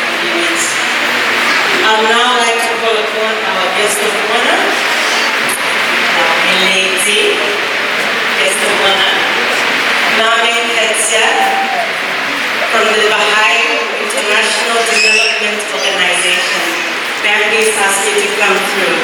inconvenience. I'd now like to call upon our guest of honor, Maame Nketsia, guest of honor, Maame Nketsia, from the B.I.D.O International Development Organization. May I please ask you to come through?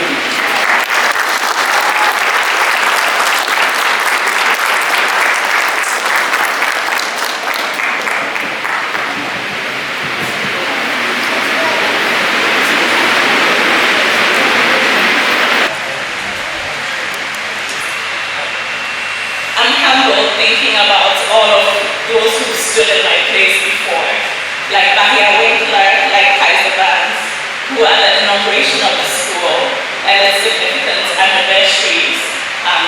I'm humbled thinking about all of those who stood in my place before, like B.I.D.O, like Kaiser Vance, who at the inauguration of the school and its significant anniversaries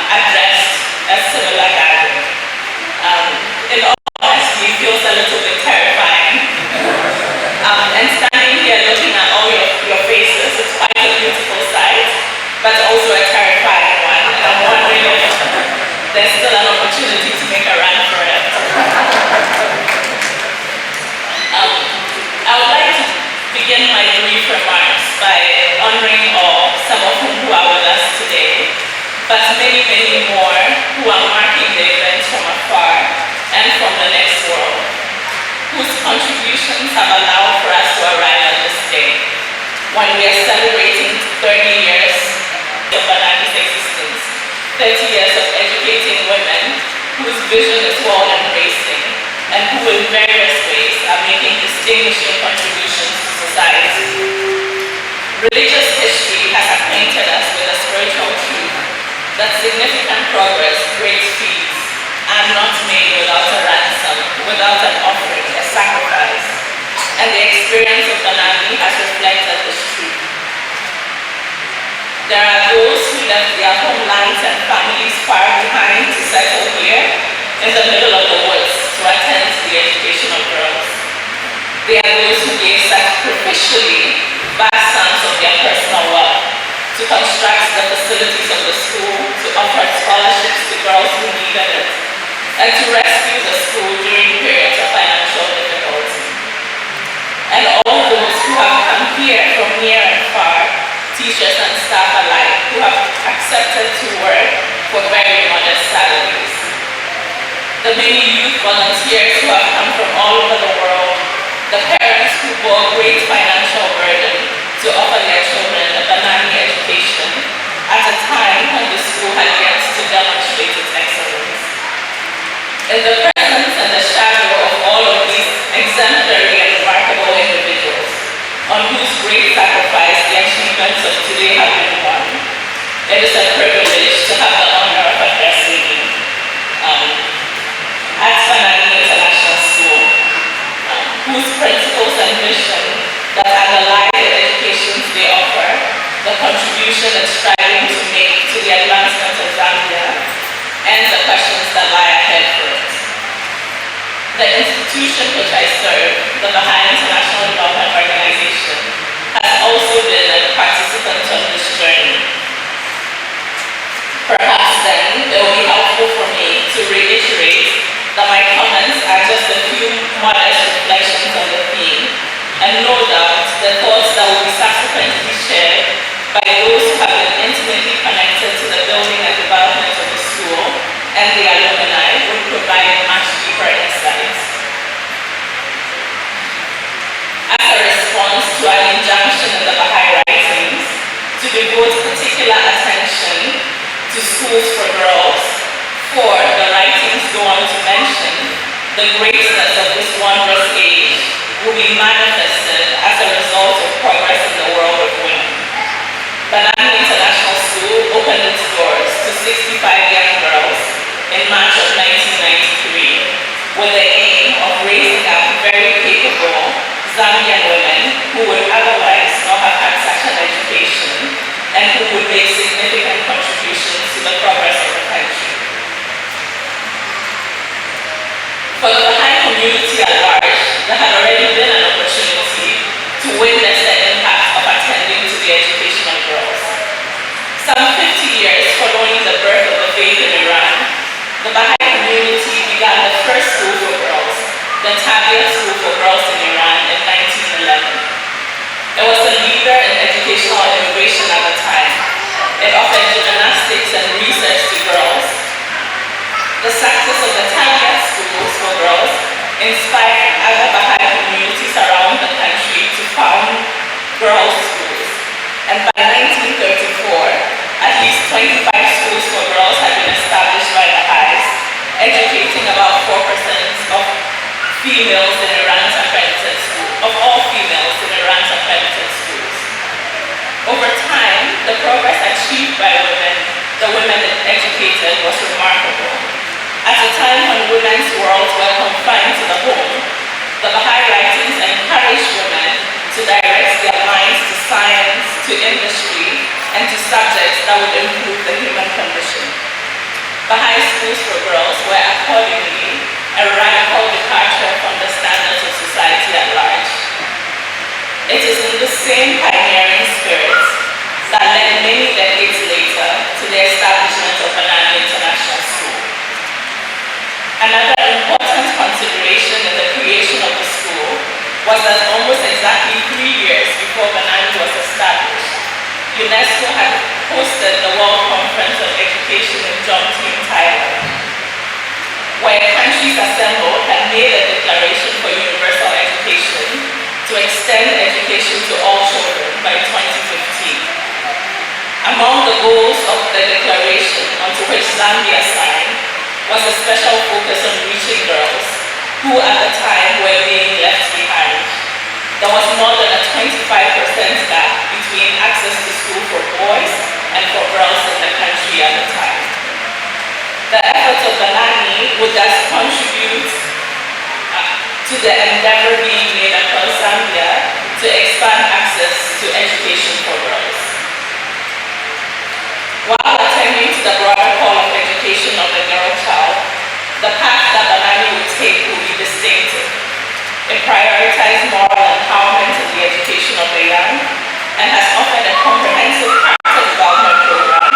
addressed a similar gathering. In all honesty, it feels a little bit terrifying. And standing here looking at all your faces, it's quite a beautiful sight, but also a terrifying one. And I'm wondering if there's still an opportunity to make a run for it. I would like to begin my brief remarks by honoring some of whom who are with us today, but many, many more who are marking the event from afar and from the next world, whose contributions have allowed for us to arrive at this day, when we are celebrating 30 years of Banani's existence, 30 years of educating women whose vision is world-embracing and who in various ways are making distinguishing contributions to society. Religious history has acquainted us with a spiritual truth that significant progress, great feats, are not made without a ransom, without an offering, a sacrifice. And the experience of Banani has reflected this truth. There are those who left their homelands and families far behind to settle here in the middle of the woods to attend to the education of girls. There are those who gave sacrificially vast sums of their personal wealth to construct the facilities of the school, to offer scholarships to girls who needed it, and to rescue the school during periods of financial difficulty. And all those who have come here from near and far, teachers and staff alike, who have accepted to work for very modest salaries. The many youth volunteers who have come from all over the world, the parents who bore great financial burden to offer their children a Banani education at a time when the school had yet to demonstrate its excellence. In the presence and the shadow of all of these exemplary and remarkable individuals, on whose great sacrifice the achievements of today have been won, it is a privilege to have the honor of addressing you. At Banani International School, whose principles and mission that underlie the educations they offer, the contribution it's striving to make to the advancement of Zambia, and the questions that lie ahead for it. The institution which I serve, the B.I.D.O International Development Organization, has also been a participant on this journey. Perhaps then it will be helpful for me to reiterate that my comments are just a few modest reflections on the theme, and no doubt the thoughts that will be subsequently shared by those who have been intimately connected to the building and development of the school and the alumni will provide much deeper insights. As a response to an injunction in the B.I.D.O writings to devote particular attention to schools for girls, for the writings go on to mention the greatness of this wondrous age will be manifested as a result of progress in the world of women. Banani International School opened its doors to 65 young girls in March of 1993 with the aim of raising up very capable Zambian women who would otherwise not have had such an education and who would make significant contributions to the progress of the country. For the B.I.D.O community at large, there had already been an opportunity was remarkable. At a time when women's worlds were confined to the home, the Baha'i writings encouraged women to direct their minds to science, to industry, and to subjects that would improve the human condition. Baha'i schools for girls were accordingly a radical departure from the standards of society at large. It is in the same pioneering spirit that led many decades later to the establishment of Banani International School. Another important consideration in the creation of the school was that almost exactly 3 years before Banani was established, UNESCO had hosted the World Conference on Education in Jomtien, Thailand, where countries assembled had made a declaration for universal education to extend education to all children by 2015. Among the goals of the declaration, onto which Zambia signed, was a special focus on reaching girls who at the time were being left behind. There was more than a 25% gap between access to school for boys and for girls in the country at the time. The efforts of Banani would thus contribute to the endeavor being made across Zambia to expand access to education for girls. While attending to the broader call of education of the girl child, the path that Banani would take will be distinctive. It prioritized moral empowerment in the education of the young and has offered a comprehensive character development program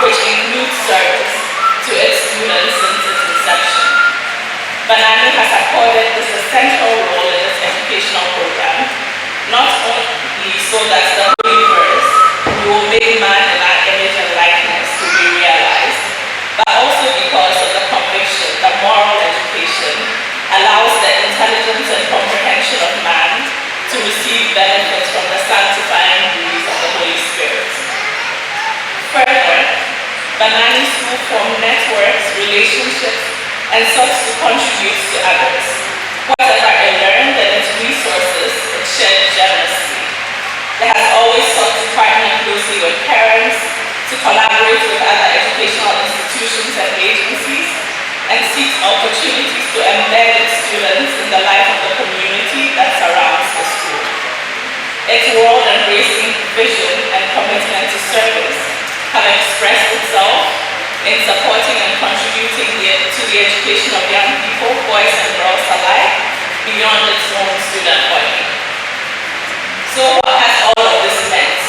which includes service to its students since its inception. Banani has accorded this a central role in its educational program, not only so that the holy verse, "We will make man in our image and likeness," will be realized, but also because of the conviction that moral education allows the intelligence and comprehension of man to receive benefits from the sanctifying breeze of the Holy Spirit. Further, Banani School formed networks, relationships, and sought to contribute to others. Whatever it learned and its resources, it shared generously. It has always sought to partner closely with parents, to collaborate with other educational institutions and agencies, and seeks opportunities to embed its students in the life of the community that surrounds the school. Its world-embracing vision and commitment to service have expressed itself in supporting and contributing to the education of young people, boys and girls alike, beyond its own student body. So what has all of this meant?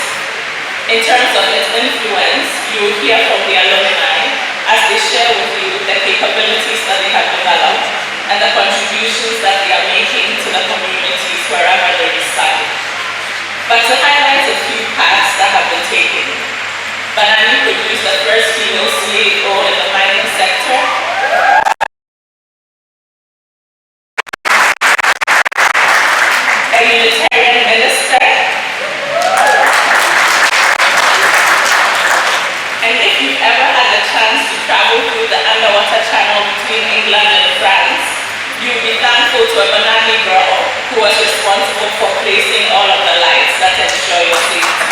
In terms of its influence, you will hear from the alumni as they share with you the capabilities that they have developed and the contributions that they are making to the communities wherever they reside. But to highlight a few paths that have been taken, Banani produced the first female CEO in the mining sector. A Unitarian minister. And if you've ever had the chance to travel through the underwater channel between England and France, you'll be thankful to a Banani girl who was responsible for placing all of the lights that ensure your safety.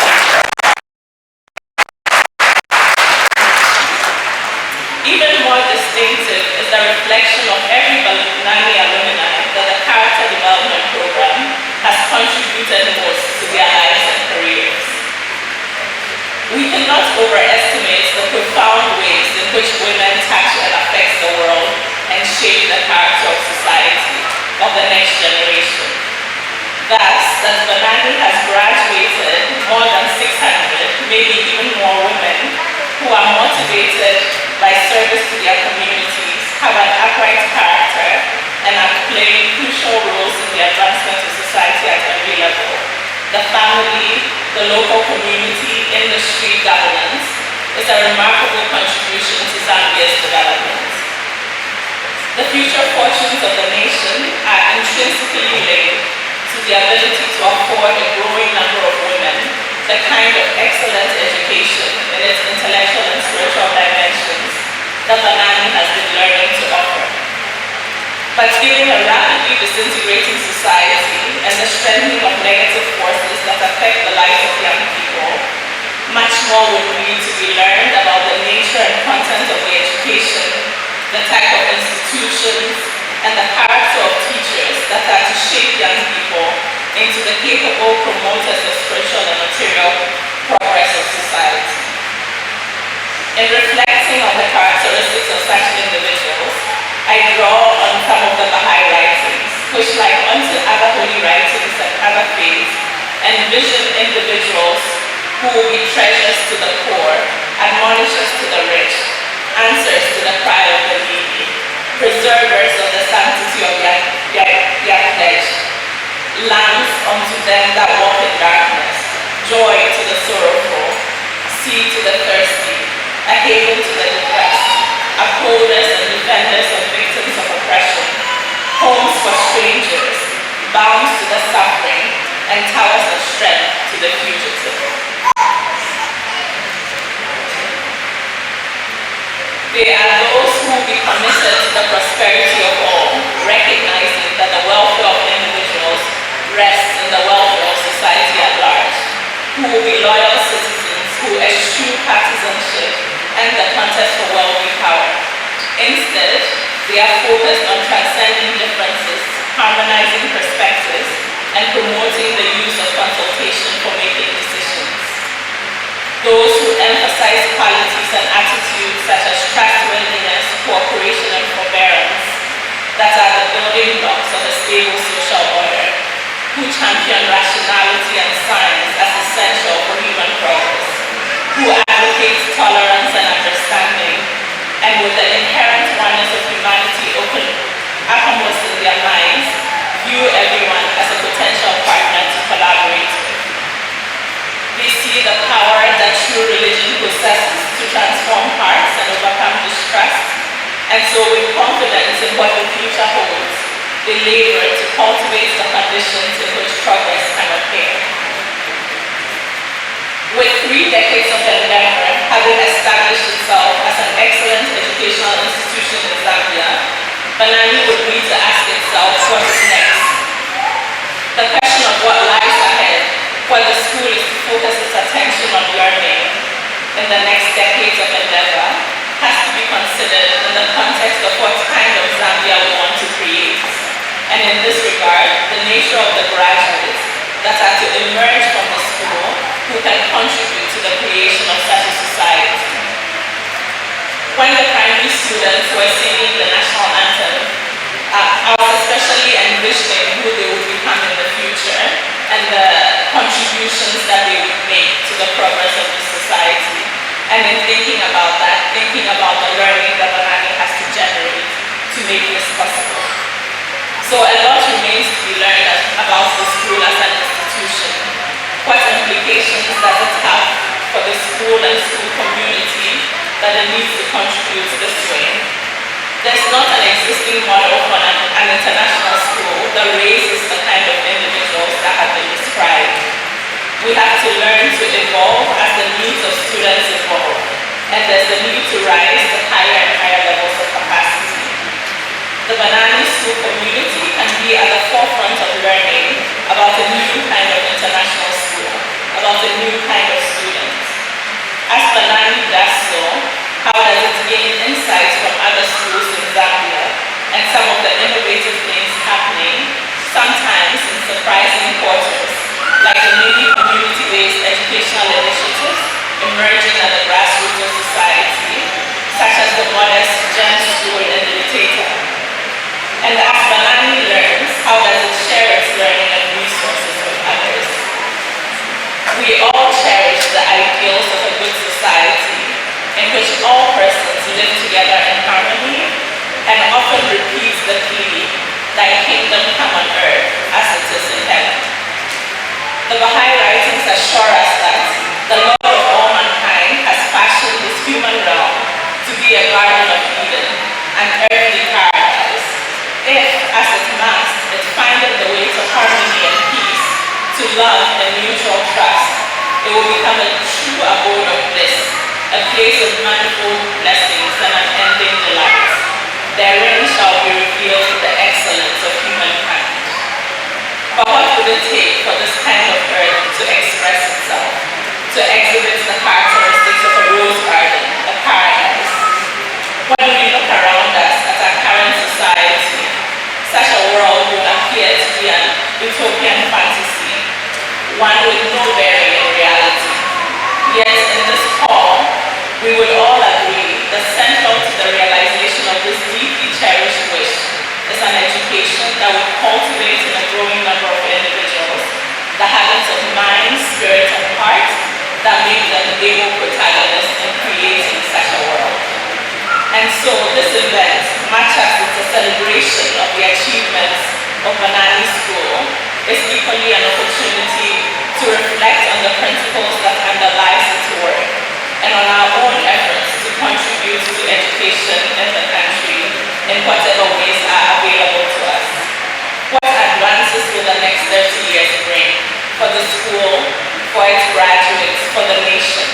Even more distinctive is the reflection of every Banani alumni that the character development program has contributed most to their lives and careers. We cannot overestimate the profound ways in which women touch and affect the world and shape the character of society, of the next generation. Thus, that Banani has graduated more than 600, maybe even more women who are motivated by service to their communities, have an upright character, and are playing crucial roles in the advancement of society at every level. The family, the local community, industry, governance is a remarkable contribution to Zambia's development. The future fortunes of the nation are intrinsically linked to the ability to afford a growing number of women the kind of excellent education in its intellectual and spiritual dimensions that Banani has been learning to offer. But given a rapidly disintegrating society and the strengthening of negative forces that affect the lives of young people, much more would need to be learned about the nature and content of the education the type of institutions, and the character of teachers that are to shape young people into the capable promoters of spiritual and material progress of society. In reflecting on the characteristics of such individuals, I draw on some of the Baha'i writings, which, like unto other holy writings and other faiths, envision individuals who will be treasures to the poor, admonishers to the rich, answers to the cry of the needy, preservers of the sanctity of their pledge, lamps unto them that walk in darkness, joy to the sorrowful, sea to the thirsty, a haven to the depressed, upholders and defenders of victims of oppression, homes for strangers, bounds to the suffering, and towers of strength to the fugitive. They are those who will be committed to the prosperity of all, recognizing that the welfare of individuals rests in the welfare of society at large, who will be loyal citizens who eschew partisanship and the contest for worldly power. Instead, they are focused on transcending differences, harmonizing perspectives, and promoting the use of consultation for making decisions. Those who emphasize qualities and attitudes such as trustworthiness, cooperation, and forbearance that are the building blocks of a stable social order, who champion rationality and science as essential for human progress, who advocate tolerance and understanding, and with the inherent oneness of humanity uppermost in their minds, view everyone as a potential partner to collaborate with. They see the power that true religion possesses to transform hearts and overcome distrust, and so with confidence in what the future holds, they labor to cultivate the conditions in which progress can appear. With 3 decades of endeavor, having established itself as an excellent educational institution in Zambia, Banani would need to ask itself what is next. The question of what lies ahead, where the school is to focus its attention on learning in the next decades of endeavor, has to be considered in the context of what kind of Zambia we want to create. And in this regard, the nature of the graduates that are to emerge from the school who can contribute to the creation of such a society. When the primary students were singing the national anthem, I was especially envisioning who they would become in the future and the contributions that they would make to the progress of the society. And in thinking about that, thinking about the learning that Banani has to generate to make this possible. So a lot remains to be learned about the school as an institution. What implications does it have for the school and school community that it needs to contribute this way? There's not an existing model for an international school that raises the kind of individuals that have been described. We have to learn to evolve as the needs of students evolve, and there's the need to rise to higher and higher levels of capacity. The Banani school community can be at the forefront of learning about a new kind of international school, about a new kind of students. As Banani does so, how does it gain insights from other schools in Zambia and some of the innovative things happening, sometimes in surprising quarters, like the many community-based educational initiatives emerging at the grassroots of society, such as the modest GEM school in Dictator. And as Banani learns, how does it share its learning and resources with others? We all cherish the ideals of a good society in which all persons live together in harmony and often repeats the plea, "Thy kingdom come on earth as it is in heaven." The Baha'i writings assure us that the Lord of all mankind has fashioned this human realm to be a garden of Eden, an earthly paradise. If, as it must, it findeth the way to harmony and peace, to love and mutual trust, it will become a true abode of bliss, a place of manifold blessings and unending delights. Therein shall be revealed the excellence of humankind. But what would it take for this kind of earth to express itself, to exhibit the characteristics of a rose garden, a paradise? When we look around us, celebration of the achievements of Banani School is equally an opportunity to reflect on the principles that underlie its work and on our own efforts to contribute to education in the country in whatever ways are available to us. What advances will the next 30 years bring for the school, for its graduates, for the nation?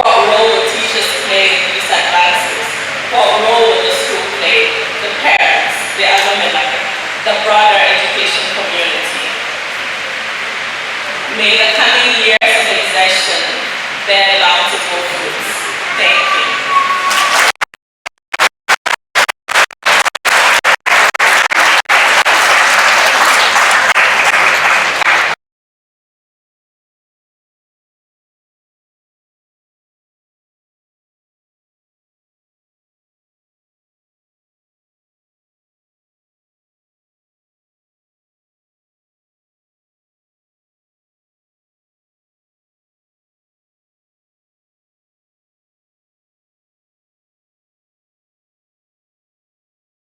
What role will teachers play in these advances? What role will the school play, the parents, the alumni, the broader education community? May the coming year